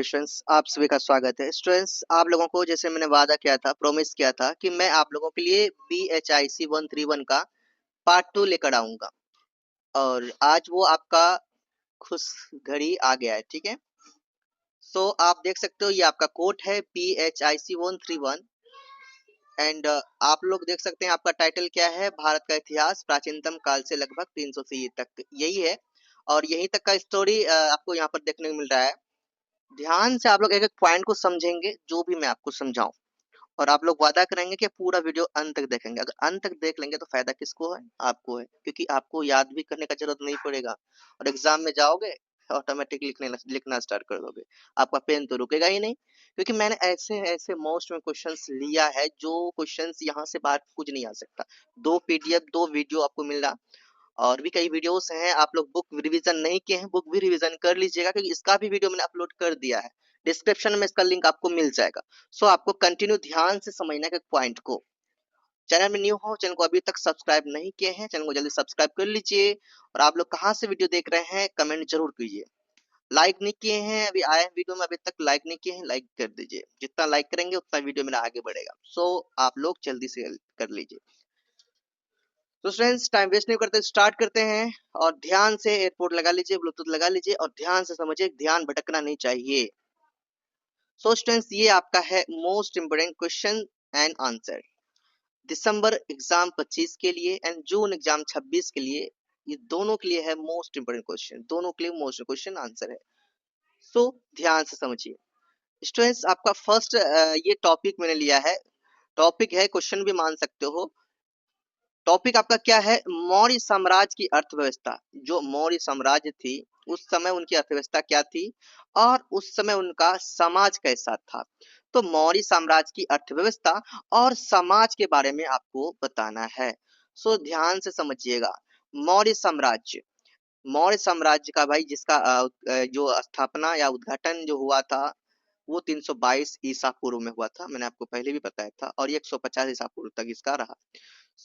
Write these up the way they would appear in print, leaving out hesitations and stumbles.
Dear students, आप सभी का स्वागत है। स्टूडेंट्स, आप लोगों को जैसे मैंने वादा किया था, प्रॉमिस किया था कि मैं आप लोगों के लिए BHIC 131 का पार्ट 2 लेकर आऊंगा और आज वो आपका खुश घड़ी आ गया है। ठीक है, सो आप देख सकते हो ये आपका कोड है BHIC 131 एंड आप लोग देख सकते हैं आपका टाइटल क्या है, भारत का इतिहास प्राचीनतम काल से लगभग 300 ईस्वी तक, यही है। और यहीं तक का स्टोरी आपको यहाँ पर देखने को मिल रहा है। ध्यान से आप लोग एक एक पॉइंट को समझेंगे जो भी मैं आपको समझाऊं, और आप लोग वादा करेंगे कि पूरा वीडियो अंत तक देखेंगे। अगर अंत तक देख लेंगे तो फायदा किसको है? आपको है, क्योंकि आपको याद भी करने का जरूरत नहीं पड़ेगा और एग्जाम में जाओगे ऑटोमेटिक लिखना स्टार्ट कर दोगे। आपका पेन तो रुकेगा ही नहीं, क्योंकि मैंने ऐसे ऐसे मोस्ट में क्वेश्चंस लिया है जो क्वेश्चंस यहाँ से बाहर कुछ नहीं आ सकता। 2 PDF 2 वीडियो आपको मिल रहा, और भी कई वीडियोस हैं। आप लोग बुक रिवीजन नहीं किए हैं, बुक भी रिवीजन कर लीजिएगा, क्योंकि इसका भी वीडियो मैंने अपलोड कर दिया है। डिस्क्रिप्शन में इसका लिंक आपको मिल जाएगा। सो आपको कंटिन्यू ध्यान से समझना है पॉइंट को। चैनल में न्यू हो, चैनल को अभी तक सब्सक्राइब नहीं किए हैं, चैनल को जल्दी सब्सक्राइब कर लीजिए। और आप लोग कहाँ से वीडियो देख रहे हैं कमेंट जरूर कीजिए। लाइक नहीं किए हैं, अभी आए हैं वीडियो में अभी तक लाइक नहीं किए हैं, लाइक कर दीजिए। जितना लाइक करेंगे उतना वीडियो मेरा आगे बढ़ेगा। सो आप लोग जल्दी से कर लीजिए। तो स्टूडेंट्स, टाइम वेस्ट नहीं करते, स्टार्ट करते हैं। और ध्यान से एयरपोर्ट लगा लीजिए, ब्लूटूथ लगा लीजिए और ध्यान से समझिए, ध्यान भटकना नहीं चाहिए। सो स्टूडेंट्स, ये आपका है most important question and answer. December exam 25 के लिए एंड जून एग्जाम 26 के लिए, ये दोनों के लिए है मोस्ट इंपोर्टेंट क्वेश्चन, दोनों के लिए मोस्ट क्वेश्चन आंसर है। सो ध्यान से समझिए स्टूडेंट्स, आपका फर्स्ट ये टॉपिक मैंने लिया है, टॉपिक है, क्वेश्चन भी मान सकते हो। टॉपिक आपका क्या है? मौर्य साम्राज्य की अर्थव्यवस्था। जो मौर्य साम्राज्य थी उस समय उनकी अर्थव्यवस्था क्या थी और उस समय उनका समाज कैसा था। तो मौर्य साम्राज्य की अर्थव्यवस्था और समाज के बारे में आपको बताना है। सो ध्यान से समझिएगा। मौर्य साम्राज्य, मौर्य साम्राज्य का भाई जिसका जो स्थापना या उद्घाटन जो हुआ था वो 322 ईसा पूर्व में हुआ था, मैंने आपको पहले भी बताया था, और 150 ईसा पूर्व तक इसका रहा।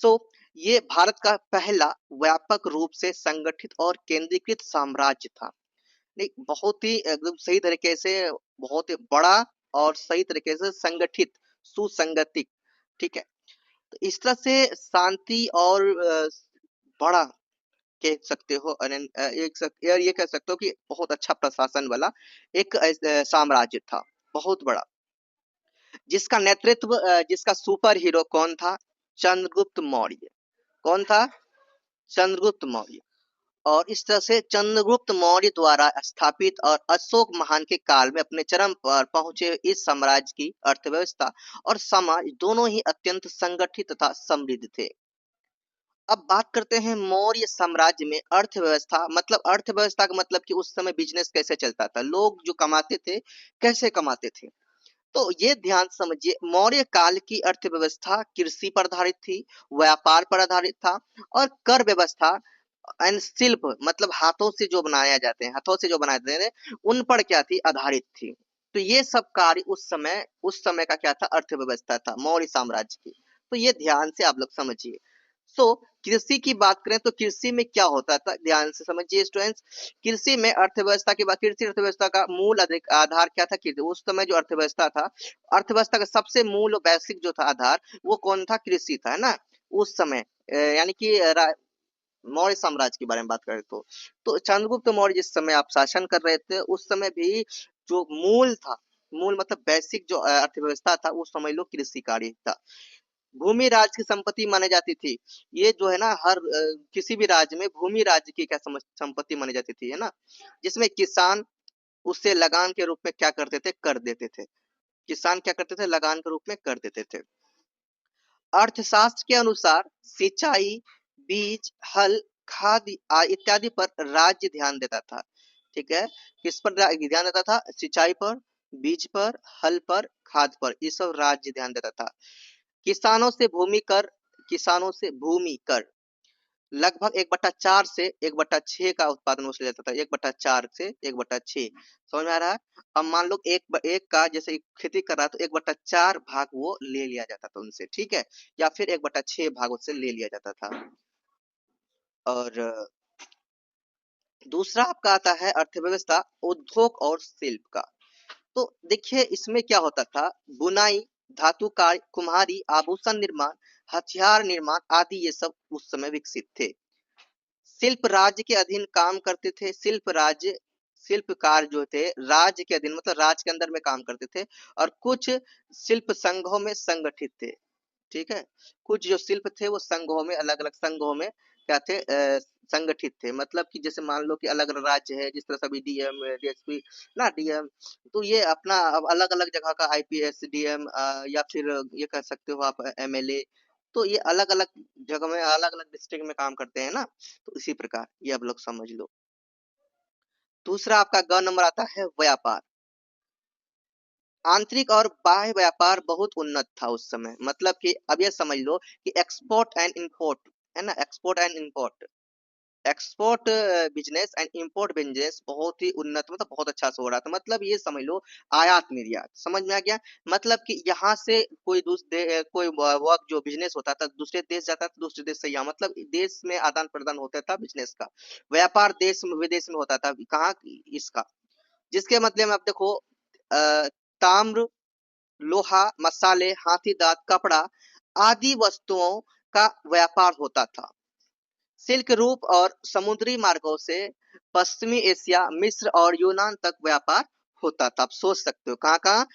सो ये भारत का पहला व्यापक रूप से संगठित और केंद्रीकृत साम्राज्य था। नहीं, बहुत ही एकदम सही तरीके से, बहुत ही बड़ा और सही तरीके से संगठित, सुसंगठित। ठीक है, तो इस तरह से शांति और बड़ा कह सकते हो, ये कह सकते हो कि बहुत अच्छा प्रशासन वाला एक साम्राज्य था, बहुत बड़ा, जिसका नेतृत्व जिसका सुपर हीरो कौन था? चंद्रगुप्त मौर्य। कौन था? चंद्रगुप्त मौर्य। और इस तरह से चंद्रगुप्त मौर्य द्वारा स्थापित और अशोक महान के काल में अपने चरम पर पहुंचे इस साम्राज्य की अर्थव्यवस्था और समाज दोनों ही अत्यंत संगठित तथा समृद्ध थे। अब बात करते हैं मौर्य साम्राज्य में अर्थव्यवस्था, मतलब अर्थव्यवस्था का मतलब कि उस समय बिजनेस कैसे चलता था, लोग जो कमाते थे कैसे कमाते थे। तो ये ध्यान समझिए, मौर्य काल की अर्थव्यवस्था कृषि पर आधारित थी, व्यापार पर आधारित था, और कर व्यवस्था एंड शिल्प, मतलब हाथों से जो बनाया जाते हैं, हाथों से जो बनाए जाते हैं, उन पर क्या थी? आधारित थी। तो ये सब कार्य उस समय का क्या था? अर्थव्यवस्था था मौर्य साम्राज्य की। तो ये ध्यान से आप लोग समझिए। सो कृषि की बात करें तो कृषि में क्या होता था, ध्यान से समझिए स्टूडेंट्स। कृषि में अर्थव्यवस्था की बात, कृषि अर्थव्यवस्था का मूल आधार क्या था? कृषि। उस समय जो अर्थव्यवस्था था, अर्थव्यवस्था का सबसे मूल बेसिक जो था आधार, वो कौन था? कृषि था, है ना। उस समय यानी कि मौर्य साम्राज्य के बारे में बात करें तो चंद्रगुप्त मौर्य जिस समय आप शासन कर रहे थे उस समय भी जो मूल था, मूल मतलब बेसिक जो अर्थव्यवस्था था, वो समझ लो कृषि कार्य था। भूमि राज्य की संपत्ति मानी जाती थी। ये जो है ना, हर किसी भी राज्य में भूमि राज्य की क्या संपत्ति मानी जाती थी, है ना, जिसमें किसान उससे लगान के रूप में क्या करते थे? कर देते थे। किसान क्या करते थे? लगान के रूप में कर देते थे। अर्थशास्त्र के अनुसार सिंचाई, बीज, हल, खाद इत्यादि पर राज्य ध्यान देता था। ठीक है, किस पर ध्यान देता था? सिंचाई पर, बीज पर, हल पर, खाद पर, ये सब राज्य ध्यान देता था। किसानों से भूमि कर, किसानों से भूमि कर लगभग 1/4 से 1/6 का उत्पादन वसूला जाता था। 1/4 से 1/6, समझ में आ रहा है? अब मान लो एक का जैसे खेती कर रहा है तो 1/4 भाग वो ले लिया जाता था उनसे, ठीक है, या फिर 1/6 भाग उससे ले लिया जाता था। और दूसरा आपका आता है अर्थव्यवस्था, उद्योग और शिल्प का। तो देखिए इसमें क्या होता था, बुनाई, धातु कार्य, कुम्हारी, आभूषण निर्माण, हथियार निर्माण आदि ये सब उस समय विकसित थे। शिल्प राज्य के अधीन काम करते थे। शिल्पकार जो थे राज्य के अधीन मतलब राज्य के अंदर में काम करते थे और कुछ शिल्प संघों में संगठित थे। ठीक है, कुछ जो शिल्प थे वो संघों में, अलग अलग संघों में क्या थे, संगठित थे। मतलब कि जैसे मान लो कि अलग अलग राज्य है, जिस तरह सभी डीएम डीएसपी ना डीएम, तो ये अपना अलग अलग जगह का आईपीएस डीएम या फिर ये कह सकते हो आप एमएलए, तो ये अलग अलग जगह में अलग अलग डिस्ट्रिक्ट में काम करते हैं ना, तो इसी प्रकार ये आप लोग समझ लो। दूसरा आपका ग नंबर आता है व्यापार। आंतरिक और बाह्य व्यापार बहुत उन्नत था उस समय। मतलब कि अब ये समझ लो कि एक्सपोर्ट एंड इंपोर्ट है ना, export business and import business बहुत ही उन्नत, मतलब बहुत अच्छा से हो रहा था। मतलब ये समझ लो आयात निर्यात, समझ में आ गया। मतलब कि यहाँ से कोई कोई वर्क जो बिजनेस होता था दूसरे देश जाता था, दूसरे देश से यहाँ, मतलब देश में आदान प्रदान होता था बिजनेस का। व्यापार देश में विदेश में होता था। कहाँ इसका, जिसके मतलब में अब देखो ताम्र, लोहा, मसाले, हाथी दांत, कपड़ा आदि वस्तुओं का व्यापार होता था। सिल्क रूट और समुद्री मार्गों से पश्चिमी एशिया, मिस्र और यूनान तक व्यापार होता था। आप सोच सकते हो कहाँ कहाँ,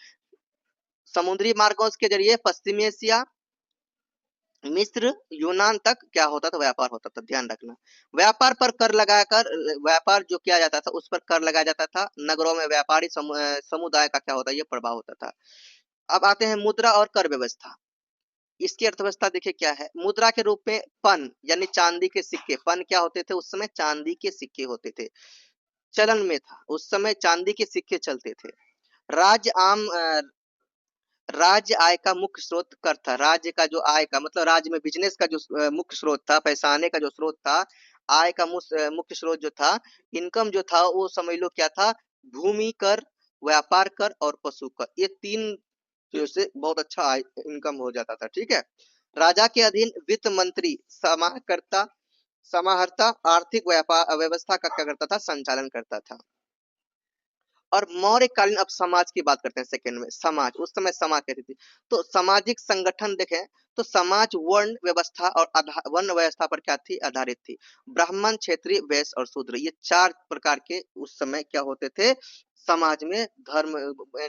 समुद्री मार्गों के जरिए पश्चिमी एशिया, मिस्र, यूनान तक क्या होता था, व्यापार होता था। ध्यान रखना, व्यापार पर कर लगाकर, व्यापार जो किया जाता था उस पर कर लगाया जाता था। नगरों में व्यापारी समुदाय का क्या होता है, ये प्रभाव होता था। अब आते हैं मुद्रा और कर व्यवस्था। इसकी अर्थव्यवस्था देखिए क्या है। मुद्रा के रूप में पन यानी चांदी के सिक्के, पन क्या होते थे उस समय, चांदी के सिक्के होते थे, चलन में था उस समय, चांदी के सिक्के चलते थे। राज्य आम राज्य आय का मुख्य स्रोत कर था। राज्य का जो आय का मतलब राज्य में बिजनेस का जो मुख्य स्रोत था, पैसा आने का जो स्रोत था, आय का मुख्य स्रोत जो था, इनकम जो था, वो समझ लो क्या था, भूमि कर, व्यापार कर और पशु कर, ये तीन से बहुत अच्छा आय इनकम हो जाता था। ठीक है, राजा के अधीन वित्त मंत्री समाहर्ता आर्थिक व्यापार व्यवस्था का क्या करता था, संचालन करता था। और मौर्यकालीन, अब समाज की बात करते हैं सेकंड में। समाज, उस समय समाज कहती थी। तो सामाजिक संगठन देखें तो समाज वर्ण व्यवस्था और वर्ण व्यवस्था पर क्या थी, आधारित थी। ब्राह्मण, क्षत्रिय, वैश्य और शूद्र, ये चार प्रकार के उस समय क्या होते थे, समाज में धर्म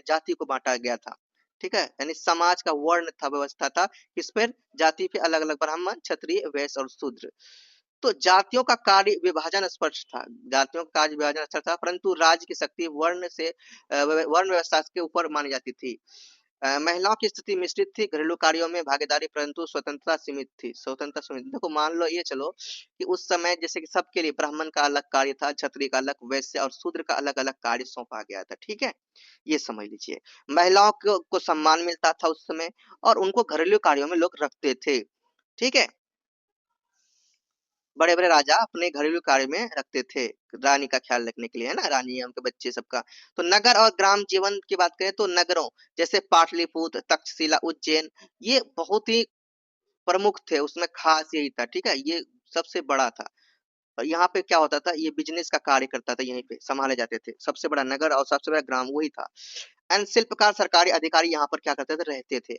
जाति को बांटा गया था। ठीक है, यानी समाज का वर्ण था, व्यवस्था था किस पर, जाति पे, अलग अलग ब्राह्मण, क्षत्रिय, वैश्य और शूद्र। तो जातियों का कार्य विभाजन स्पष्ट था, जातियों का कार्य विभाजन अच्छा था, परंतु राज्य की शक्ति वर्ण व्यवस्था के ऊपर मानी जाती थी। महिलाओं की स्थिति मिश्रित थी, घरेलू कार्यों में भागीदारी परंतु स्वतंत्रता सीमित थी। स्वतंत्रता सीमित, देखो मान लो ये चलो कि उस समय जैसे कि सबके लिए ब्राह्मण का अलग कार्य था, क्षत्रिय का अलग, वैश्य और शूद्र का अलग अलग कार्य सौंपा गया था। ठीक है, ये समझ लीजिए। महिलाओं को सम्मान मिलता था उस समय और उनको घरेलू कार्यों में लोग रखते थे। ठीक है, बड़े बड़े राजा अपने घरेलू कार्य में रखते थे, रानी का ख्याल रखने के लिए, है ना, रानी उनके बच्चे सबका। तो नगर और ग्राम जीवन की बात करें तो नगरों जैसे पाटलिपुत्र, तक्षशिला, उज्जैन, ये बहुत ही प्रमुख थे, उसमें खास यही था। ठीक है, ये सबसे बड़ा था और यहाँ पे क्या होता था, ये बिजनेस का कार्य करता था, यहीं पे संभाले जाते थे। सबसे बड़ा नगर और सबसे बड़ा ग्राम वही था। एंड शिल्पकार, सरकारी अधिकारी यहाँ पर क्या करते थे, रहते थे।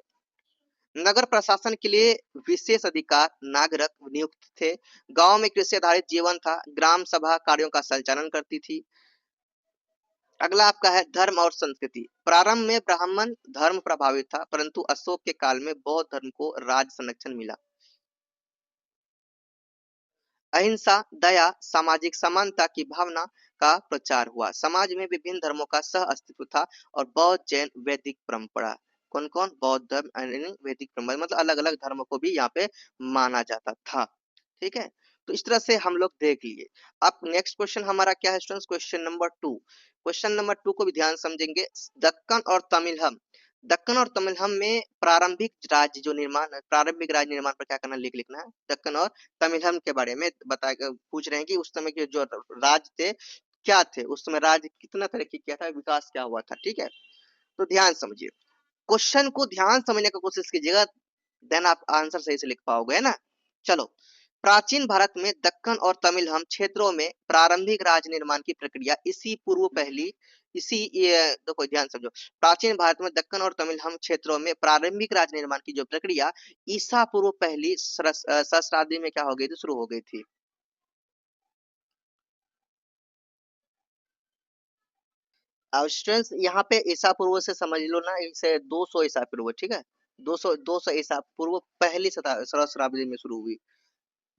नगर प्रशासन के लिए विशेष अधिकार नागरिक नियुक्त थे। गांव में कृषि आधारित जीवन था, ग्राम सभा कार्यों का संचालन करती थी। अगला आपका है धर्म और संस्कृति। प्रारंभ में ब्राह्मण धर्म प्रभावित था, परंतु अशोक के काल में बौद्ध धर्म को राज संरक्षण मिला। अहिंसा, दया, सामाजिक समानता की भावना का प्रचार हुआ। समाज में विभिन्न धर्मों का सह अस्तित्व था और बौद्ध, जैन, वैदिक परंपरा, कौन कौन, बौद्ध धर्म यानी वैदिक परंपरा, मतलब अलग अलग धर्मों को भी यहाँ पे माना जाता था। ठीक है, तो इस तरह से हम लोग देख लिए। अब नेक्स्ट क्वेश्चन हमारा क्या है students, question number 2। Question number 2 को भी ध्यान समझेंगे। दक्कन और तमिलहम, दक्कन और तमिलहम में प्रारंभिक राज्य निर्माण पर क्या करना, लिखना है। दक्कन और तमिलहम के बारे में पूछ रहे हैं कि उस समय के जो राज थे क्या थे, उस समय राज्य कितना तरक्की किया था, विकास क्या हुआ था। ठीक है, तो ध्यान समझिए, क्वेश्चन को ध्यान समझने की कोशिश कीजिएगा, देन आप आंसर सही से लिख पाओगे, है ना। चलो, प्राचीन भारत में दक्कन और तमिलहम क्षेत्रों में प्रारंभिक राज्य निर्माण की प्रक्रिया इसी पूर्व फैली। इसी ये देखो ध्यान समझो, प्राचीन भारत में दक्कन और तमिलहम क्षेत्रों में प्रारंभिक राज निर्माण की जो प्रक्रिया ईसा पूर्व पहली सहस्राब्दी में क्या हो गई थी, शुरू हो गई थी। अब स्टूडेंट्स यहाँ पे ईसा पूर्व से समझ लो ना, इसे 200 ईसा पूर्व, ठीक है, 200 ईसा पूर्व पहली सहस्राब्दी में शुरू हुई।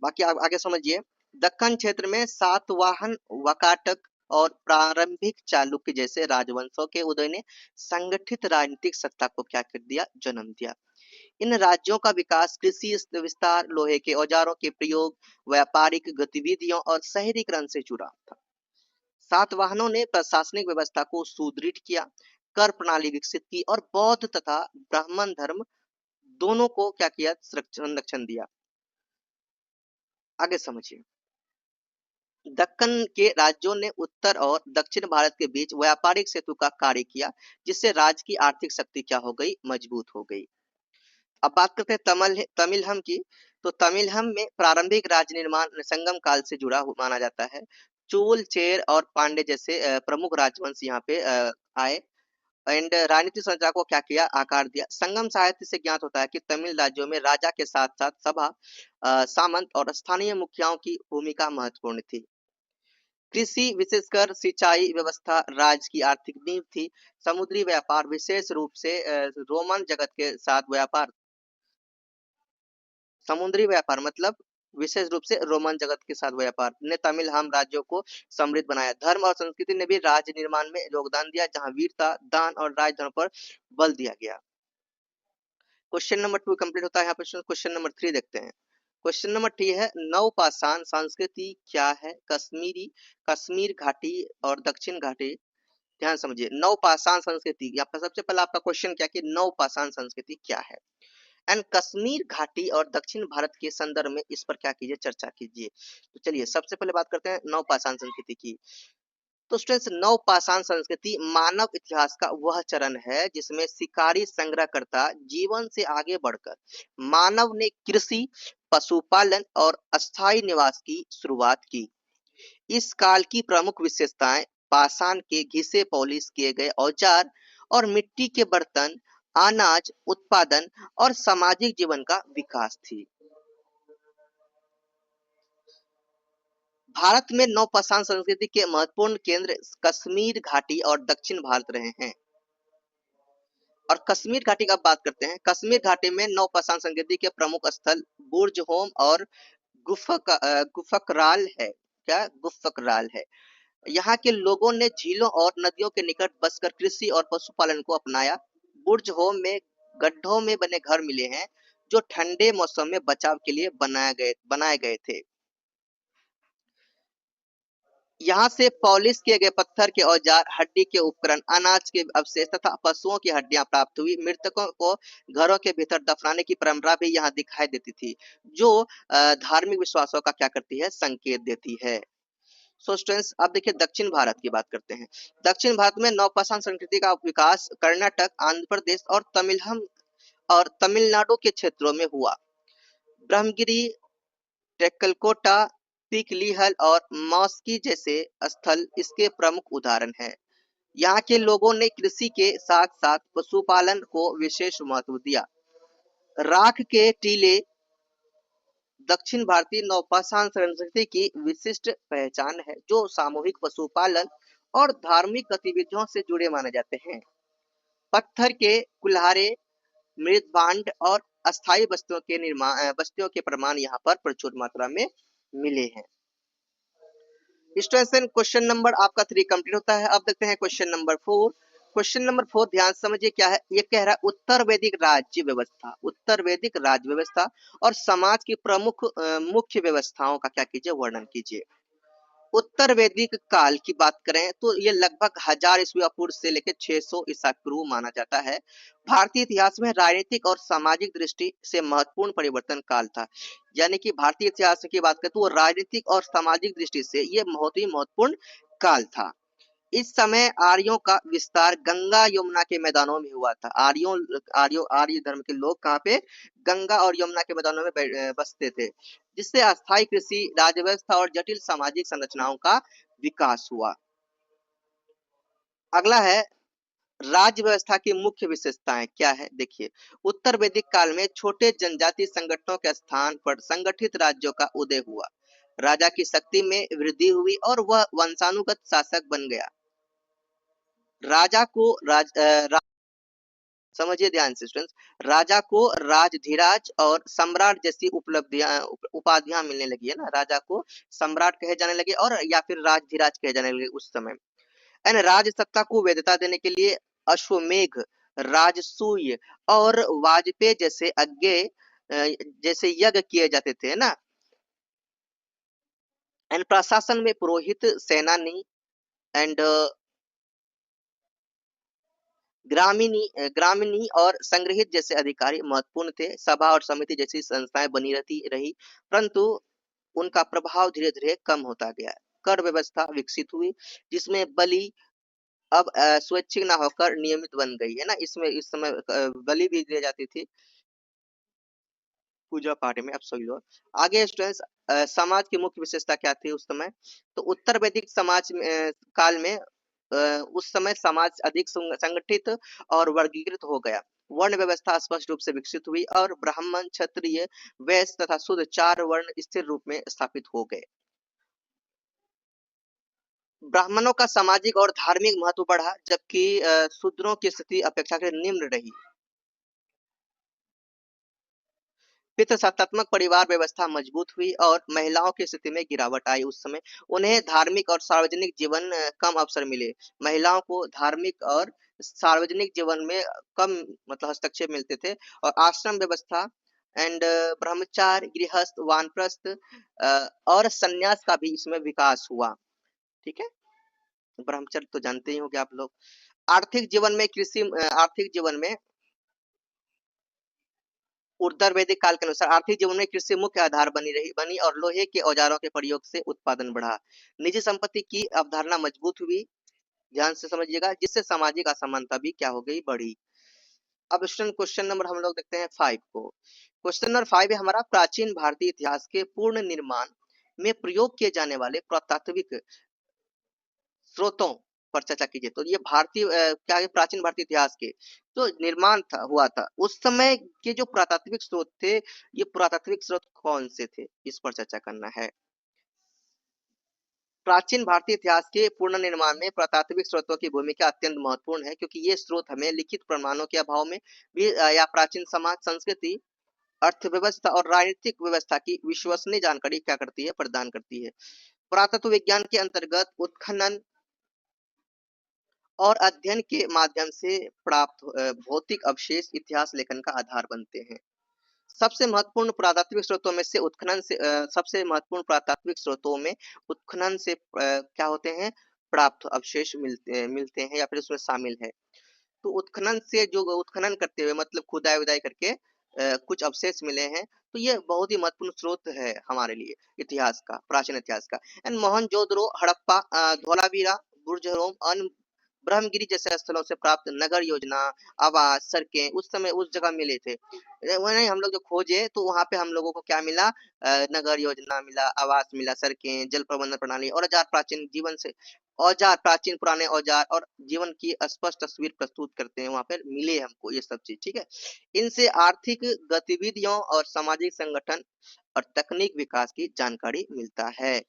बाकी आप आगे समझिए, दक्कन क्षेत्र में सातवाहन, वाकाटक और प्रारंभिक चालुक्य जैसे राजवंशों के उदय ने संगठित राजनीतिक सत्ता को क्या कर दिया, जन्म दिया। इन राज्यों का विकास कृषि विस्तार, लोहे के औजारों के प्रयोग, व्यापारिक गतिविधियों और शहरीकरण से जुड़ा था। सातवाहनों ने प्रशासनिक व्यवस्था को सुदृढ़ किया, कर प्रणाली विकसित की और बौद्ध तथा ब्राह्मण धर्म दोनों को क्या किया, संरक्षण दिया। आगे समझिए, दक्कन के राज्यों ने उत्तर और दक्षिण भारत के बीच व्यापारिक सेतु का कार्य किया, जिससे राज्य की आर्थिक शक्ति क्या हो गई, मजबूत हो गई। अब बात करते हैं तमिलहम की। तो तमिलहम में प्रारंभिक राज्य निर्माण संगम काल से जुड़ा माना जाता है। चोल, चेर और पांडे जैसे प्रमुख राजवंश यहाँ पे आए एंड राजनीतिक संरचना को क्या किया, आकार दिया। संगम साहित्य से ज्ञात होता है कि तमिल राज्यों में राजा के साथ साथ सभा, सामंत और स्थानीय मुखियाओं की भूमिका महत्वपूर्ण थी। कृषि विशेषकर सिंचाई व्यवस्था राज्य की आर्थिक नींव थी। समुद्री व्यापार विशेष रूप से रोमन जगत के साथ व्यापार, समुद्री व्यापार मतलब विशेष रूप से रोमन जगत के साथ व्यापार ने तमिल हम राज्यों को समृद्ध बनाया। धर्म और संस्कृति ने भी राज्य निर्माण में योगदान दिया, जहां वीरता, दान और राजधर्म पर बल दिया गया। क्वेश्चन नंबर 2 कंप्लीट होता है। यहाँ पर क्वेश्चन नंबर 3 देखते हैं। क्वेश्चन नंबर 3 है, नवपाषाण संस्कृति क्या है? कश्मीर घाटी और दक्षिण घाटी। ध्यान समझिए, नवपाषाण संस्कृति, यहाँ पर सबसे पहला आपका क्वेश्चन क्या कि नवपाषाण संस्कृति क्या है, एंड कश्मीर घाटी और दक्षिण भारत के संदर्भ में इस पर क्या कीजिए, चर्चा कीजिए। तो चलिए सबसे पहले बात करते हैं नवपाषाण संस्कृति की। तो स्टूडेंट्स, नवपाषाण संस्कृति मानव इतिहास का वह चरण है जिसमें शिकारी संग्रहकर्ता जीवन से आगे बढ़कर मानव ने कृषि, पशुपालन और अस्थायी निवास की शुरुआत की। इस काल की प्रमुख विशेषताएं पाषाण के घिसे पॉलिश किए गए औजार और मिट्टी के बर्तन, अनाज उत्पादन और सामाजिक जीवन का विकास थी। भारत में नवपाषाण संस्कृति के महत्वपूर्ण केंद्र कश्मीर घाटी और दक्षिण भारत रहे हैं। और कश्मीर घाटी की बात करते हैं। कश्मीर घाटी में नवपाषाण संस्कृति के प्रमुख स्थल बुर्ज होम और गुफकराल है। क्या गुफकराल है? यहाँ के लोगों ने झीलों और नदियों के निकट बसकर कृषि और पशुपालन को अपनाया। बुर्ज होम में गड्ढों में बने घर मिले हैं, जो ठंडे मौसम में बचाव के लिए बनाए गए थे। यहाँ से पॉलिश किए गए पत्थर के औजार, हड्डी के उपकरण, अनाज के अवशेष तथा पशुओं की हड्डियां प्राप्त हुई। मृतकों को घरों के भीतर दफनाने की परंपरा भी यहाँ दिखाई देती थी, जो धार्मिक विश्वासों का क्या करती है, संकेत देती है। सो स्टूडेंट्स, अब देखिए दक्षिण भारत की बात करते हैं। दक्षिण भारत में नवपाषाण संस्कृति का विकास कर्नाटक, आंध्र प्रदेश और तमिलनाडु के क्षेत्रों में हुआ। ब्रह्मगिरी, टेक्कलकोटा, पिकलीहल और मौस्की जैसे स्थल इसके प्रमुख उदाहरण हैं। यहाँ के लोगों ने कृषि के साथ साथ पशुपालन को विशेष महत्व दिया। राख के टीले दक्षिण भारतीय नवपाषाण संस्कृति की विशिष्ट पहचान है, जो सामूहिक पशुपालन और धार्मिक गतिविधियों से जुड़े माने जाते हैं। पत्थर के कुल्हारे, मृदभांड और अस्थायी बस्तियों के प्रमाण यहाँ पर प्रचुर मात्रा में मिले हैं। स्टूडेंट्स, क्वेश्चन नंबर आपका 3 कंप्लीट होता है। अब देखते हैं क्वेश्चन नंबर 4। क्वेश्चन नंबर 4 ध्यान समझिए क्या है। ये कह रहा है उत्तर वैदिक राज्य व्यवस्था, उत्तर वैदिक राज्य व्यवस्था और समाज की प्रमुख मुख्य व्यवस्थाओं का क्या कीजिए, वर्णन कीजिए। उत्तर वैदिक काल की बात करें तो ये लगभग 1000 ईस्वी पूर्व से लेकर 600 ईसा पूर्व माना जाता है। भारतीय इतिहास में राजनीतिक और सामाजिक दृष्टि से महत्वपूर्ण परिवर्तन काल था। यानी कि भारतीय इतिहास की बात करें तो राजनीतिक और सामाजिक दृष्टि से ये बहुत ही महत्वपूर्ण काल था। इस समय आर्यों का विस्तार गंगा यमुना के मैदानों में हुआ था। आर्य धर्म के लोग कहाँ पे, गंगा और यमुना के मैदानों में बसते थे, जिससे अस्थायी कृषि, राज्य व्यवस्था और जटिल सामाजिक संरचनाओं का विकास हुआ। अगला है राज्य व्यवस्था की मुख्य विशेषताएं क्या है। देखिए, उत्तर वैदिक काल में छोटे जनजातीय संगठनों के स्थान पर संगठित राज्यों का उदय हुआ। राजा की शक्ति में वृद्धि हुई और वह वंशानुगत शासक बन गया। राजा को समझिए ध्यान से स्टूडेंट्स, राजा को राजधिराज और सम्राट जैसी उपलब्धियां उपाधियां मिलने लगी है ना। राजा को सम्राट कहे जाने लगे और या फिर राजधिराज कहे जाने लगे उस समय। एंड राज सत्ता को वैधता देने के लिए अश्वमेघ, राजसूय और वाजपेयी जैसे जैसे यज्ञ किए जाते थे ना। एंड प्रशासन में पुरोहित, सेनानी एंड ग्रामीणी और संग्रहित जैसे अधिकारी महत्वपूर्ण थे। सभा और समिति जैसी संस्थाएं बनी रहती रही, परंतु उनका प्रभाव धीरे धीरे कम होता गया। कर व्यवस्था विकसित हुई जिसमें बलि अब स्वैच्छिक ना होकर नियमित बन गई है ना। इसमें इस समय बलि भी दी जाती थी पूजा पाठ में। अब सही लो आगे स्टूडेंट्स, समाज की मुख्य विशेषता क्या थी उस समय। तो उत्तर वैदिक समाज में काल में उस समय समाज अधिक संगठित और वर्गीकृत हो गया। वर्ण व्यवस्था स्पष्ट रूप से विकसित हुई और ब्राह्मण, क्षत्रिय, वैश्य तथा शूद्र 4 वर्ण स्थिर रूप में स्थापित हो गए। ब्राह्मणों का सामाजिक और धार्मिक महत्व बढ़ा, जबकि शूद्रों की स्थिति अपेक्षाकृत निम्न रही। पितृसत्तात्मक परिवार व्यवस्था मजबूत हुई और महिलाओं की स्थिति में गिरावट आई उस समय। उन्हें धार्मिक और सार्वजनिक जीवन कम अवसर मिले। महिलाओं को धार्मिक और सार्वजनिक जीवन में कम मतलब हस्तक्षेप मिलते थे। और आश्रम व्यवस्था एंड ब्रह्मचार्य, गृहस्थ, वानप्रस्थ और संन्यास का भी इसमें विकास हुआ। ठीक है, ब्रह्मचर्य तो जानते ही होंगे आप लोग। आर्थिक जीवन में आर्थिक जीवन में उत्तर वैदिक काल के अनुसार आर्थिक जीवन में कृषि मुख्य आधार बनी और लोहे के औजारों के प्रयोग से उत्पादन बढ़ा। निजी संपत्ति की अवधारणा मजबूत हुई, ध्यान से समझिएगा, जिससे सामाजिक असमानता भी क्या हो गई, बढ़ी। अब क्वेश्चन नंबर हम लोग देखते हैं 5 को। क्वेश्चन नंबर 5 है हमारा, प्राचीन भारतीय इतिहास के पूर्ण निर्माण में प्रयोग किए जाने वाले पुरातात्विक स्रोतों पर चर्चा कीजिए। तो ये भारतीय क्या है, प्राचीन भारतीय इतिहास के जो निर्माण हुआ था उस समय के जो पुरातात्विक स्रोत थे, ये पुरातात्विक स्रोत कौन से थे, इस पर चर्चा करना है। प्राचीन भारतीय इतिहास के पूर्ण निर्माण में पुरातात्विक स्रोतों की भूमिका अत्यंत महत्वपूर्ण है, क्योंकि ये स्रोत हमें लिखित प्रमाणों के अभाव में भी या प्राचीन समाज, संस्कृति, अर्थव्यवस्था और राजनीतिक व्यवस्था की विश्वसनीय जानकारी क्या करती है, प्रदान करती है। पुरातत्व विज्ञान के अंतर्गत उत्खनन और अध्ययन के माध्यम से प्राप्त भौतिक अवशेष इतिहास लेखन का आधार बनते हैं। सबसे महत्वपूर्ण पुरातात्विक स्रोतों में से सबसे महत्वपूर्ण पुरातात्विक स्रोतों में उत्खनन से क्या होते हैं, प्राप्त अवशेष मिलते हैं या फिर उसमें शामिल है। तो उत्खनन से जो उत्खनन करते हुए मतलब खुदाई उदाई करके कुछ अवशेष मिले हैं, तो ये बहुत ही महत्वपूर्ण स्रोत है हमारे लिए इतिहास का, प्राचीन इतिहास का। एंड मोहनजोदड़ो, हड़प्पा, धोलावीरा, बुर्ज ब्रह्मगिरी जैसे स्थलों से प्राप्त नगर योजना, आवास, सड़कें उस समय उस जगह मिले थे। वही हम लोग जो खोजे तो वहां पे हम लोगों को क्या मिला, नगर योजना मिला, आवास मिला, सड़कें, जल प्रबंधन प्रणाली और औजार, प्राचीन पुराने औजार और जीवन की स्पष्ट तस्वीर प्रस्तुत करते हैं। वहां पर मिले हमको ये सब चीज। ठीक है, इनसे आर्थिक गतिविधियों और सामाजिक संगठन और तकनीक विकास की जानकारी मिलता है।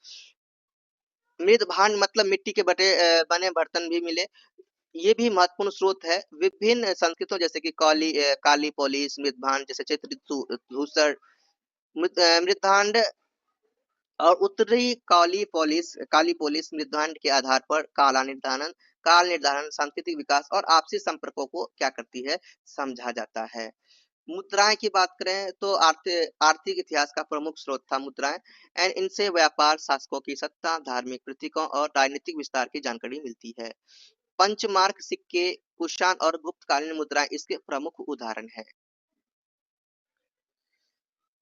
मृद भांड मतलब मिट्टी के बने बर्तन भी मिले, ये भी महत्वपूर्ण स्रोत है। विभिन्न संस्कृतों जैसे कि काली पोलिस, मृदभांड जैसे चित्रित धूसर मृदभांड और उत्तरी काली पोलिस मृदभांड के आधार पर काल निर्धारण, सांस्कृतिक विकास और आपसी संपर्कों को क्या करती है, समझा जाता है। मुद्राएं की बात करें तो आर्थिक इतिहास का प्रमुख स्रोत था मुद्राएं। एंड इनसे व्यापार, शासकों की सत्ता, धार्मिक प्रतीकों और राजनीतिक विस्तार की जानकारी मिलती है। पंचमार्क सिक्के, कुषाण और गुप्तकालीन मुद्राएं इसके प्रमुख उदाहरण है।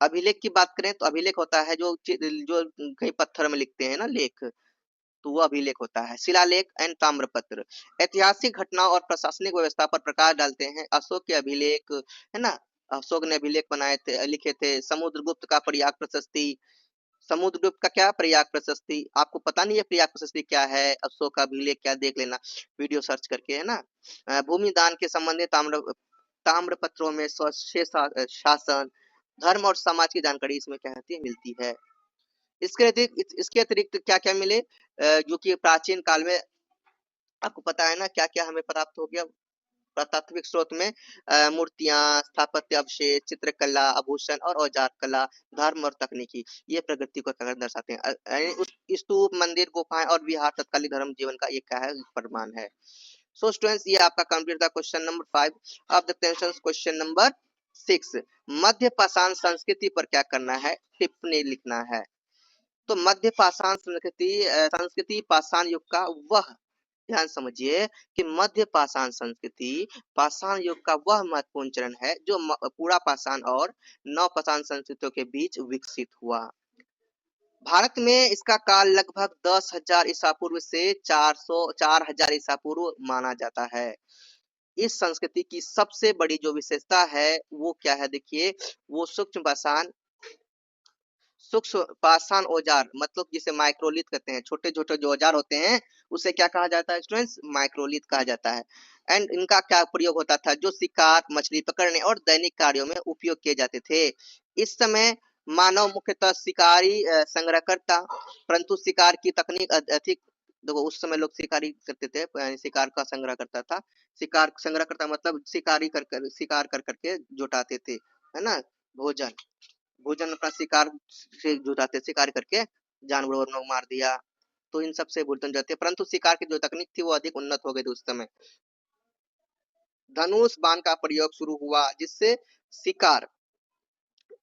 अभिलेख की बात करें तो अभिलेख होता है जो कहीं पत्थर में लिखते हैं ना लेख, तो वो अभिलेख होता है। शिलालेख एंड ताम्रपत्र ऐतिहासिक घटनाओं और प्रशासनिक व्यवस्था पर प्रकाश डालते हैं। अशोक के अभिलेख है ना, अशोक ने अभिलेख बनाए थे, लिखे थे। समुद्रगुप्त का प्रयाग प्रशस्ति, समुद्रगुप्त का क्या, प्रयाग प्रशस्ति। आपको पता नहीं है प्रयाग प्रशस्ति क्या है, अशोक का अभिलेख क्या, देख लेना वीडियो सर्च करके, है ना। भूमि दान के संबंधित ताम्र पत्रों में शासन, धर्म और समाज की जानकारी इसमें क्या होती है, मिलती है। इसके अतिरिक्त क्या क्या मिले, जो कि प्राचीन काल में आपको पता है ना क्या क्या हमें प्राप्त हो गया। पुरातात्विक स्रोत में मूर्तियां, स्थापत्य अवशेष, चित्रकला, आभूषण और औजार कला, धर्म और तकनीकी, ये प्रगति को क्या दर्शाते हैं। स्तूप, मंदिर, गुफाएं और विहार तत्कालीन धर्म जीवन का एक क्या है, प्रमाण है। सो स्टूडेंट्स, ये आपका कंप्लीट था क्वेश्चन नंबर 5। अब देखते हैं क्वेश्चन नंबर 6। मध्य पाषाण संस्कृति पर क्या करना है, टिप्पणी लिखना है। तो मध्य पाषाण संस्कृति पाषाण युग का वह, ध्यान समझिए कि मध्य पाषाण संस्कृति पाषाण युग का वह महत्वपूर्ण चरण है जो पूरा पाषाण और नव पाषाण संस्कृतियों के बीच विकसित हुआ। भारत में इसका काल लगभग 10,000 ईसा पूर्व से 4,000 ईसा पूर्व माना जाता है। इस संस्कृति की सबसे बड़ी जो विशेषता है वो क्या है, देखिए, वो सूक्ष्म पाषाण औजार, मतलब जिसे माइक्रोलिथ कहते हैं, छोटे छोटे जो औजार होते हैं उसे क्या कहा जाता है स्टूडेंट्स, माइक्रोलिथ कहा जाता है। एंड इनका क्या प्रयोग होता था, जो शिकार, मछली पकड़ने और दैनिक कार्यों में उपयोग किए जाते थे। इस समय मानव मुख्यतः शिकारी संग्रहकर्ता, परंतु शिकार की तकनीक अधिक, देखो उस समय लोग शिकारी करते थे, यानी शिकार का संग्रह करता था। शिकार संग्रह करता मतलब शिकार कर करके जुटाते थे, है ना। भोजन भोजन अपना शिकार से जुटाते, शिकार करके जानवरों वरनों को मार दिया, तो इन सब से भोजन जाते, परंतु शिकार की जो तकनीक थी वो अधिक उन्नत हो गई थी उस समय। धनुष बाण का प्रयोग शुरू हुआ, जिससे शिकार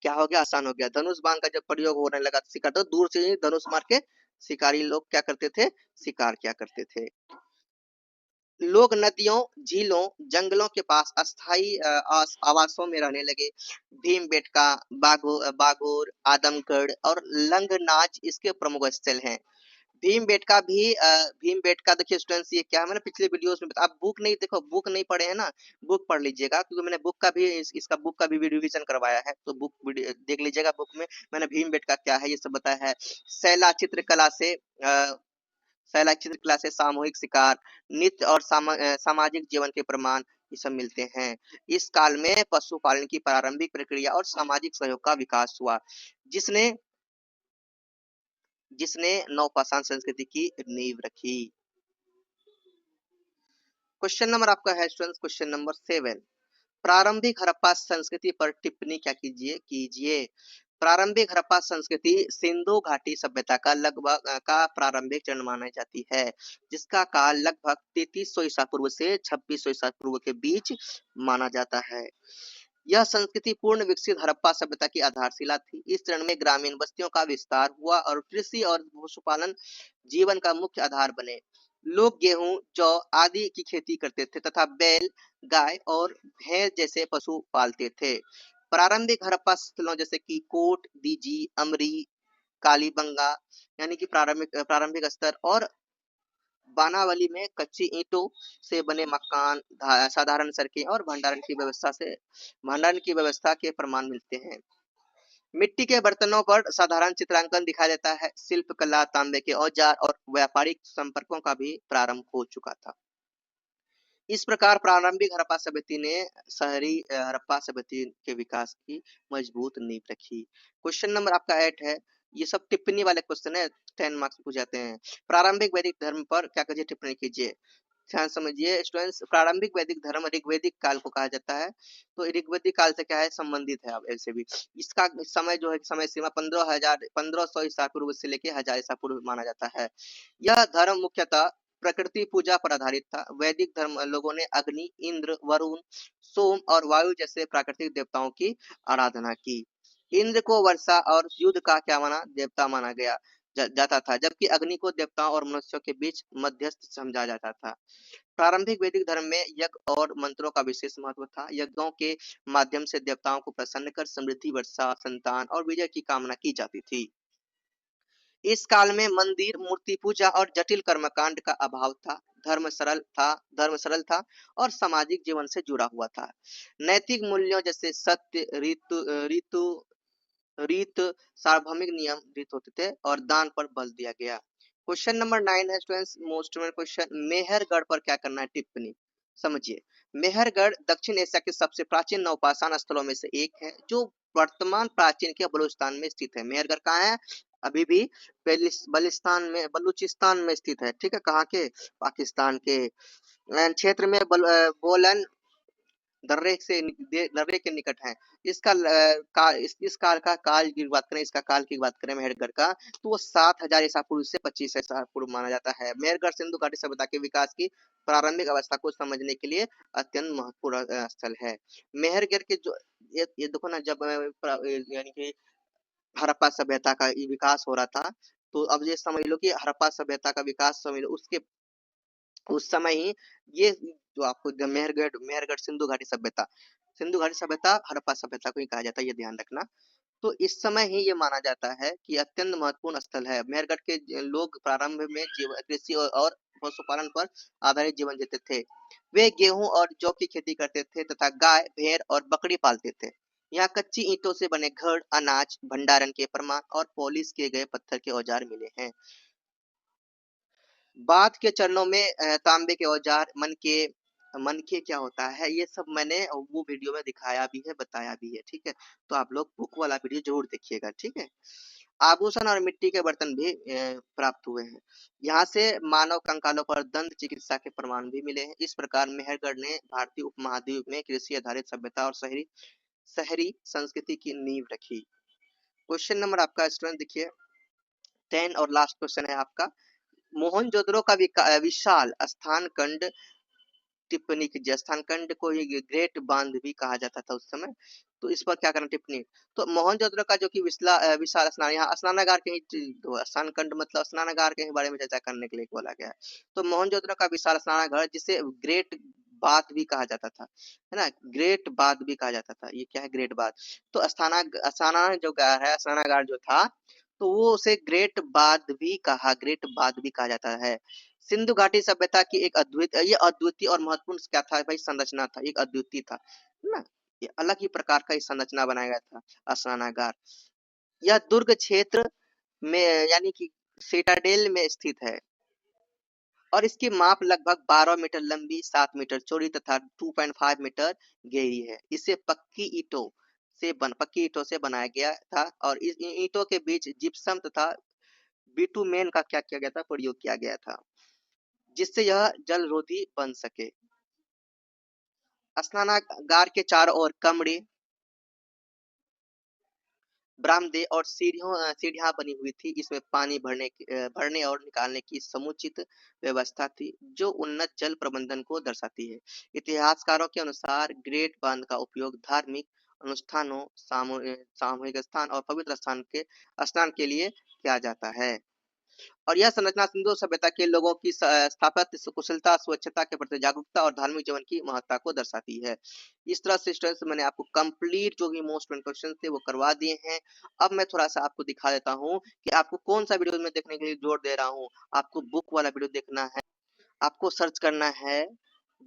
क्या हो गया, आसान हो गया। धनुष बाण का जब प्रयोग होने लगा तो शिकार, तो दूर से ही धनुष मार के शिकारी लोग क्या करते थे, शिकार क्या करते थे। लोग नदियों, झीलों, जंगलों के पास अस्थायी आवासों में रहने लगे। भीमबेटका, बागोर, आदमगढ़ और लंगनाच इसके प्रमुख स्थल हैं। भीमबेटका देखिए स्टूडेंट्स, ये क्या है, मैंने पिछले वीडियोस में आप बुक नहीं, देखो बुक नहीं पढ़े हैं ना, बुक पढ़ लीजिएगा, क्योंकि मैंने बुक का भी इसका बुक का भी रिवीजन करवाया है, तो बुक देख लीजिएगा। बुक में मैंने भीमबेटका क्या है ये सब बताया है। शैला चित्रकला से शैला चित्रकला से सामूहिक शिकार, नित्य और सामाजिक जीवन के प्रमाण ये सब मिलते हैं। इस काल में पशुपालन की प्रारंभिक प्रक्रिया और सामाजिक सहयोग का विकास हुआ, जिसने जिसने नवपाषाण संस्कृति की नींव रखी। क्वेश्चन नंबर आपका है स्टूडेंट्स, क्वेश्चन नंबर 7। प्रारंभिक हड़प्पा संस्कृति पर टिप्पणी क्या कीजिए। प्रारंभिक हड़प्पा संस्कृति सिंधु घाटी सभ्यता का लगभग का प्रारंभिक चरण मानी जाती है, जिसका काल लगभग 3300 ईसा पूर्व से 2600 ईसा पूर्व के बीच माना जाता है। यह संस्कृति पूर्ण विकसित हड़प्पा सभ्यता की आधारशिला थी। इस चरण में ग्रामीण बस्तियों का विस्तार हुआ और कृषि और पशुपालन जीवन का मुख्य आधार बने। लोग गेहूं, जौ आदि की खेती करते थे तथा बैल, गाय और भैंस जैसे पशु पालते थे। प्रारंभिक हड़प्पा स्थलों जैसे कि कोट, दीजी, अमरी, कालीबंगा, यानी कि प्रारंभिक प्रारंभिक स्तर, और बानावली में कच्ची ईंटों से बने मकान, साधारण सड़कें और भंडारण की व्यवस्था के प्रमाण मिलते हैं। मिट्टी के बर्तनों पर साधारण चित्रांकन दिखाई देता है। शिल्प कला, तांबे के औजार और व्यापारिक संपर्कों का भी प्रारंभ हो चुका था। इस प्रकार प्रारंभिक हड़प्पा सभ्यता ने शहरी हड़प्पा सभ्यता के विकास की मजबूत नींव रखी। क्वेश्चन नंबर आपका 8 है, ये सब टिप्पणी वाले क्वेश्चन है, 10 मार्क्स पूछ जाते हैं। प्रारंभिक वैदिक धर्म पर क्या कीजिए, टिप्पणी कीजिए। ध्यान समझिए स्टूडेंट्स, प्रारंभिक वैदिक धर्म ऋग्वैदिक काल को कहा जाता है। तो ऋग्वैदिक काल से क्या है, संबंधित है। अब ऐसे भी इसका समय जो है, समय सीमा 1500 ईसा पूर्व से लेके 1000 ईसा पूर्व माना जाता है। यह धर्म मुख्यतः प्रकृति पूजा पर आधारित था। वैदिक धर्म लोगों ने अग्नि, इंद्र, वरुण, सोम और वायु जैसे प्राकृतिक देवताओं की आराधना की। इंद्र को वर्षा और युद्ध का क्या माना, देवता माना जाता था, जबकि अग्नि को देवताओं और मनुष्यों के बीच मध्यस्थ समझा जाता था। प्रारंभिक वैदिक धर्म में यज्ञ और मंत्रों का विशेष महत्व था। यज्ञों के माध्यम से देवताओं को प्रसन्न कर समृद्धि, वर्षा, संतान और विजय की कामना की जाती थी। इस काल में मंदिर, मूर्ति पूजा और जटिल कर्मकांड का अभाव था। धर्म सरल था और सामाजिक जीवन से जुड़ा हुआ था। नैतिक मूल्यों जैसे सत्य, ऋतु रीत सार्वभौमिक नियम रीत होते थे और दान पर बल दिया गया। क्वेश्चन नंबर 9 है स्टूडेंट्स, मोस्ट क्वेश्चन, मेहरगढ़ पर क्या करना है टिप्पणी। समझिए, मेहरगढ़ दक्षिण एशिया के सबसे प्राचीन नौपाषाण स्थलों में से एक है जो वर्तमान प्राचीन के बलूचिस्तान में स्थित है। मेहरगढ़ कहाँ है? अभी भी बलिस्तान में, बलूचिस्तान में स्थित है। ठीक है, कहाँ के? पाकिस्तान के क्षेत्र में बोलन दर्रे के निकट है। इसका इस काल का काल की बात करें, इसका काल की बात करें मेहरगढ़ का, तो वो 7000 ईसा पूर्व से 25 ईसा पूर्व माना जाता है। मेहरगढ़ सिंधु घाटी सभ्यता के विकास की प्रारंभिक अवस्था को समझने के लिए अत्यंत महत्वपूर्ण स्थल है। मेहरगढ़ के जो ये देखो ना, जब यानी कि हड़प्पा सभ्यता का विकास हो रहा था, तो अब ये समझ लो कि हड़प्पा सभ्यता का विकास समझ लो, उसके उस समय ही ये जो आपको मेहरगढ़ सिंधु घाटी सभ्यता हड़प्पा सभ्यता को ही कहा जाता है, ये ध्यान रखना। तो इस समय ही ये माना जाता है कि अत्यंत महत्वपूर्ण स्थल है। मेहरगढ़ के लोग प्रारंभ में कृषि और पशुपालन पर आधारित जीवन जीते थे। वे गेहूं और जौ की खेती करते थे तथा गाय, भेड़ और बकरी पालते थे। यहाँ कच्ची ईंटों से बने घर, अनाज भंडारण के प्रमाण और पॉलिश किए गए पत्थर के औजार मिले हैं। बाद के चरणों में तांबे के औजार, मनके क्या होता है, ये सब मैंने वो वीडियो में दिखाया भी है, बताया भी है। ठीक है, तो आप लोग बुक वाला वीडियो जरूर देखिएगा। ठीक है, आभूषण और मिट्टी के बर्तन भी प्राप्त हुए हैं। यहाँ से मानव कंकालों पर दंत चिकित्सा के प्रमाण भी मिले हैं। इस प्रकार मेहरगढ़ ने भारतीय उपमहाद्वीप में कृषि आधारित सभ्यता और शहरी संस्कृति की नींव रखी। क्वेश्चन नंबर आपका स्टूडेंट देखिए 10 और लास्ट क्वेश्चन है आपका, मोहनजोदड़ो का विशाल स्थान खंड टिप्पणी कीजिए। स्थान खंड को ही ग्रेट बांध भी कहा जाता था उस समय, तो इस पर क्या करना टिप्पणी। तो मोहनजोदड़ो का जो कि विशाल स्नान, यहाँ स्नानागार के ही तो स्थान खंड मतलब स्नानागार के ही बारे में चर्चा करने के लिए बोला गया है। तो मोहनजोदड़ो का विशाल स्नानागार जिसे ग्रेट बाथ भी कहा जाता था, है ना, ग्रेट बाथ भी कहा जाता था। ये क्या है? Great bath. तो स्नानागार जो था, तो वो उसे ग्रेट बाथ भी कहा जाता है। सिंधु घाटी सभ्यता की एक अद्वितीय और महत्वपूर्ण क्या था भाई? संरचना था, एक अद्वितीय था, है ना, ये अलग ही प्रकार का संरचना बनाया गया था स्नानागार। यह दुर्ग क्षेत्र में यानी कि सिटाडेल में स्थित है और इसकी माप लगभग 12 मीटर लंबी, 7 मीटर चौड़ी तथा 2.5 मीटर गहरी है। इसे पक्की ईंटों से बनाया गया था और इस ईंटों के बीच जिप्सम तथा बिटुमेन का क्या किया गया था? प्रयोग किया गया था, जिससे यह जलरोधी बन सके। स्नानागार के चारों ओर कमरे, बरामदे और सीढ़ियां बनी हुई थी। इसमें पानी भरने और निकालने की समुचित व्यवस्था थी, जो उन्नत जल प्रबंधन को दर्शाती है। इतिहासकारों के अनुसार ग्रेट बांध का उपयोग धार्मिक अनुष्ठानों, सामूहिक स्थान और पवित्र स्नान के लिए किया जाता है। और यह संरचना सिंधु सभ्यता के लोगों की स्थापत्य कुशलता, स्वच्छता के प्रति जागरूकता और धार्मिक जीवन की महत्ता को दर्शाती है। इस तरह से स्टूडेंट्स मैंने आपको कंप्लीट जो भी मोस्ट क्वेश्चन थे वो करवा दिए हैं। अब मैं थोड़ा सा आपको दिखा देता हूँ कि आपको कौन सा वीडियो में देखने के लिए जोर दे रहा हूँ। आपको बुक वाला वीडियो देखना है, आपको सर्च करना है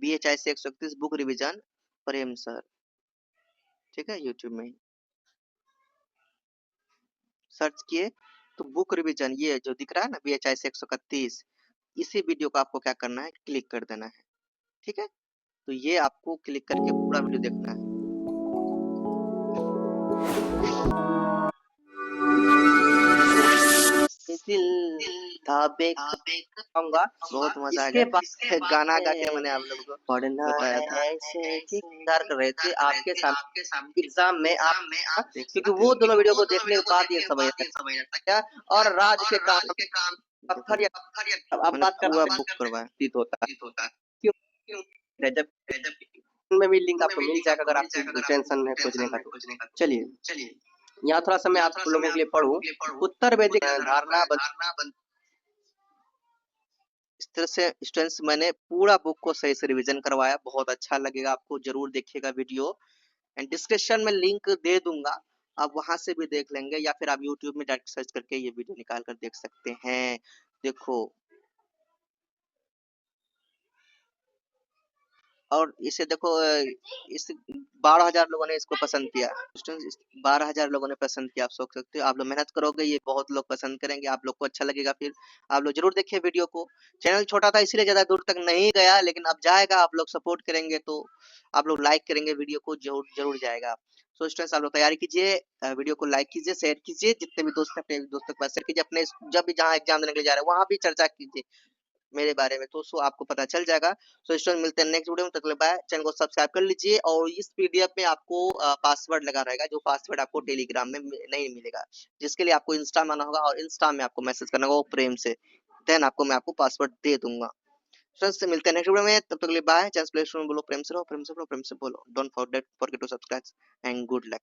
BHIC 131 बुक रिविजन प्रेम सर। ठीक है, यूट्यूब में सर्च किए तो बुक रिविजन ये जो दिख रहा है ना BHIC 131, इसी वीडियो को आपको क्या करना है? क्लिक कर देना है। ठीक है, तो ये आपको क्लिक करके पूरा वीडियो देखना है। आऊंगा, बहुत मजा आएगा। इसके गाना गा के मैंने आप लोगों को बताया था कि इंतजार कर रहे थे आपके सामने एग्जाम में आप, क्योंकि वो दोनों वीडियो को देखने के बाद ये समझ आता है। और राज के काम पत्थर या अब बात पूरा बुक करवाया तीत होता है, क्यों जब में भी लिंक आपको मिल जाएगा अगर आपको टेंशन है खोजने का। तो चलिए यहाँ थोड़ा सा मैं आप लोगों के लिए पढ़ूं। उत्तर वैदिक धारणा इस तरह से स्टूडेंट्स मैंने पूरा बुक को सही से रिवीजन करवाया। बहुत अच्छा लगेगा आपको, जरूर देखिएगा वीडियो। एंड डिस्क्रिप्शन में लिंक दे दूंगा, आप वहां से भी देख लेंगे या फिर आप यूट्यूब में डायरेक्ट सर्च करके ये वीडियो निकाल कर देख सकते हैं। देखो, और इसे देखो इस 12,000 लोगों ने इसको पसंद किया। स्टूडेंट्स 12,000 लोगों ने पसंद किया, आप सोच सकते हो। आप लोग मेहनत करोगे, ये बहुत लोग पसंद करेंगे, आप लोग को अच्छा लगेगा। फिर आप लोग जरूर देखिए वीडियो को। चैनल छोटा था इसलिए ज्यादा दूर तक नहीं गया, लेकिन अब जाएगा। आप लोग सपोर्ट करेंगे तो आप लोग लाइक करेंगे वीडियो को, जरूर जरूर जाएगा। सो स्टूडेंट्स आप लोग तैयारी कीजिए, वीडियो को लाइक कीजिए, शेयर कीजिए, जितने भी दोस्त हैं अपने दोस्तों के पास शेयर कीजिए। अपने जब भी जहाँ एग्जाम देने के लिए जा रहे हैं वहां भी चर्चा कीजिए मेरे बारे में, तो सो आपको पता चल जाएगा। सो स्टूडेंट मिलते हैं नेक्स्ट वीडियो में, तब तक बाय। चैनल को सब्सक्राइब कर लीजिए, और इस पीडीएफ में आपको पासवर्ड लगा रहेगा, जो पासवर्ड आपको टेलीग्राम में नहीं मिलेगा, जिसके लिए आपको इंस्टा में आना होगा, और इंस्टा में आपको मैसेज करना होगा वो प्रेम से। देन आपको मैं आपको पासवर्ड दे दूंगा। फ्रेंड्स से मिलते हैं नेक्स्ट वीडियो में, तब तक के लिए बाय। चैनल प्ले स्टोर में बोलो प्रेम से रहो, प्रेम से बोलो, प्रेम से बोलो। Don't forget to subscribe and good luck.